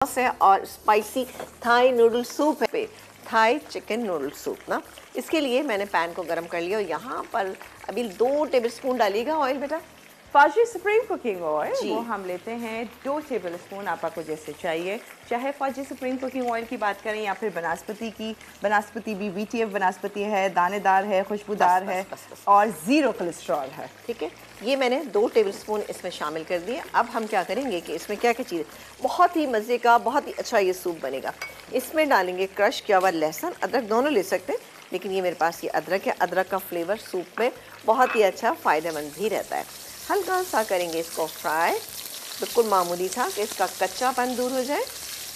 है और spicy Thai noodle soup है। थाई चिकन नूडल सूप ना, इसके लिए मैंने पैन को गरम कर लिया और यहाँ पर अभी 2 टेबलस्पून डालिएगा ऑयल बेटा। फाजी सुप्रीम कुकिंग ऑयल वो हम लेते हैं 2 टेबलस्पून, आपको जैसे चाहिए। चाहे फाजी सुप्रीम कुकिंग ऑयल की बात करें या फिर बनास्पति की, बनास्पति भी VTF बनास्पति है, दानेदार है, खुशबूदार है और 0 कोलेस्ट्रॉल है। ठीक है, ये मैंने 2 टेबलस्पून इसमें शामिल कर दिए। अब हम क्या करेंगे कि इसमें क्या क्या चीज़, बहुत ही मज़े का बहुत ही अच्छा ये सूप बनेगा। इसमें डालेंगे क्रश किया हुआ लहसुन, अदरक दोनों ले सकते हैं, लेकिन ये मेरे पास ये अदरक है। अदरक का फ्लेवर सूप में बहुत ही अच्छा फ़ायदेमंद भी रहता है। हल्का सा करेंगे इसको फ्राई, बिल्कुल मामूली था कि इसका कच्चापन दूर हो जाए।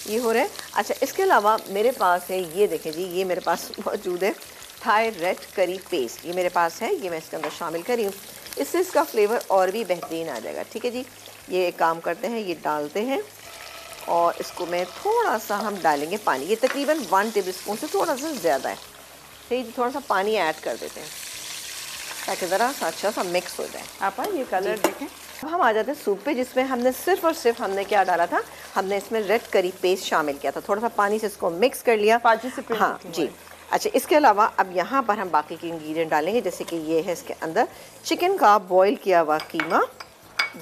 ये हो रहा है। अच्छा, इसके अलावा मेरे पास है, ये देखें जी, ये मेरे पास मौजूद है थाई रेड करी पेस्ट, ये मेरे पास है, ये मैं इसके अंदर शामिल करी हूँ। इससे इसका फ्लेवर और भी बेहतरीन आ जाएगा। ठीक है जी, ये एक काम करते हैं, ये डालते हैं और इसको मैं थोड़ा सा हम डालेंगे पानी। ये तकरीबन 1 टेबलस्पून से थोड़ा सा ज़्यादा है। ठीक है, थोड़ा सा पानी ऐड कर देते हैं ताकि ज़रा सा अच्छा सा मिक्स हो जाए। आप ये कलर देखें। अब हम आ जाते हैं सूप पे, जिसमें हमने सिर्फ और सिर्फ हमने क्या डाला था, हमने इसमें रेड करी पेस्ट शामिल किया था। थोड़ा सा पानी से इसको मिक्स कर लिया। हाँ जी। अच्छा, इसके अलावा अब यहाँ पर हम बाकी के इंग्रेडिएंट डालेंगे, जैसे कि ये है इसके अंदर चिकन का बॉईल किया हुआ कीमा,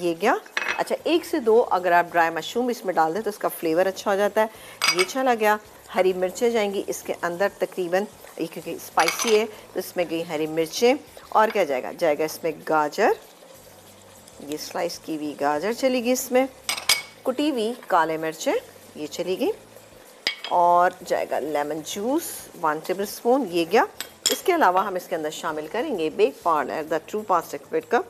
ये गया। अच्छा, 1 से 2 अगर आप ड्राई मशरूम इसमें डाल दें तो इसका फ्लेवर अच्छा हो जाता है, ये चला गया। हरी मिर्चें जाएंगी इसके अंदर तकरीबन, क्योंकि स्पाइसी है तो इसमें गई हरी मिर्चें। और क्या जाएगा, जाएगा इसमें गाजर, ये स्लाइस की हुई गाजर चलेगी इसमें, कुटी हुई काले मिर्चें ये चली गई, और जाएगा लेमन जूस 1 टेबलस्पून, ये गया। इसके अलावा हम इसके अंदर शामिल करेंगे Bake Parlour the true pasta expert का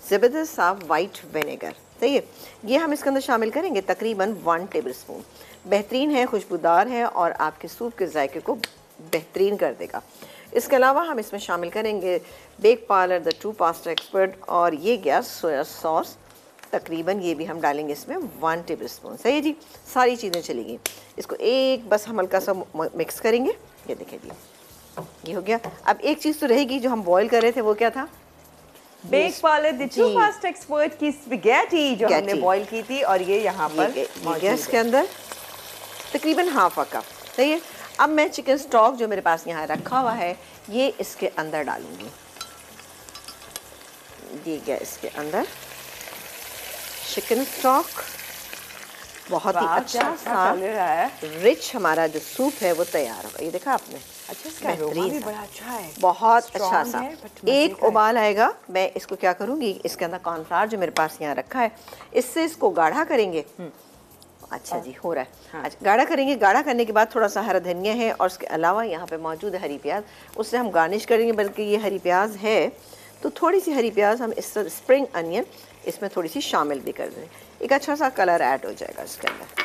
ज़बरदस्त सा वाइट विनेगर। सही है, ये हम इसके अंदर शामिल करेंगे तकरीबन 1 टेबलस्पून। बेहतरीन है, खुशबूदार है और आपके सूप के जायके को बेहतरीन कर देगा। इसके अलावा हम इसमें शामिल करेंगे Bake Parlour the true pasta expert, और ये गया सोया सॉस, तकरीबन ये भी हम डालेंगे इसमें 1 टेबलस्पून। सही है जी, सारी चीज़ें चलेंगी। इसको एक बस हम हल्का सा मिक्स करेंगे। ये देखिए जी, ये हो गया। अब एक चीज़ तो रहेगी जो हम बॉईल कर रहे थे, वो क्या था, Bake Parlour the true pasta expert की स्पैगेटी जो हमने बॉईल की थी, और ये यहाँ पर गैस के अंदर तकरीबन हाफ अ कप। सही है। अब मैं चिकन स्टॉक जो मेरे पास यहाँ रखा हुआ है, ये इसके अंदर डालूंगी। ये गया इसके अंदर चिकन स्टॉक, बहुत ही अच्छा सा रिच हमारा जो सूप है वो तैयार होगा। ये देखा आपने, अच्छा, इसका अरोमा भी बड़ा अच्छा है, बहुत अच्छा सा। एक उबाल आएगा, मैं इसको क्या करूँगी, इसके अंदर कॉर्नफ्लावर जो मेरे पास यहाँ रखा है, इससे इसको गाढ़ा करेंगे। अच्छा जी, हो रहा है। हाँ। अच्छा, गाढ़ा करेंगे। गाढ़ा करने के बाद थोड़ा सा हरा धनिया है और उसके अलावा यहाँ पे मौजूद है हरी प्याज, उससे हम गार्निश करेंगे। बल्कि ये हरी प्याज है तो थोड़ी सी हरी प्याज हम इस स्प्रिंग अनियन इसमें थोड़ी सी शामिल भी कर दें, एक अच्छा सा कलर ऐड हो जाएगा इसके अंदर।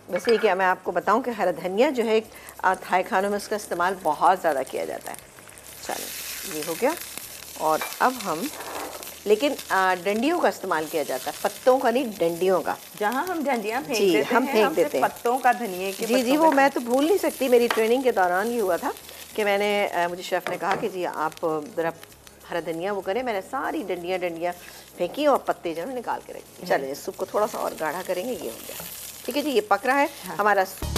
वैसे ये कि मैं आपको बताऊं कि हरा धनिया जो है थाई खानों में उसका इस्तेमाल बहुत ज़्यादा किया जाता है। चलें, ये हो गया। और अब हम, लेकिन डंडियों का इस्तेमाल किया जाता है, पत्तों का नहीं, डंडियों का। जहाँ हम डंडियाँ फेंक जी, देते हम हैं, फेंक देते हैं पत्तों का, धनिए के जी जी, वो मैं तो भूल नहीं सकती। मेरी ट्रेनिंग के दौरान ये हुआ था कि मैंने मुझे शेफ़ ने कहा कि जी आप ज़रा हरा धनिया वो करें। मैंने सारी डंडियाँ फेंकी और पत्ते जो है निकाल के रखी। चलिए, सूप को थोड़ा सा और गाढ़ा करेंगे। ये हो गया। ठीक है जी, ये पक रहा है हमारा सूप।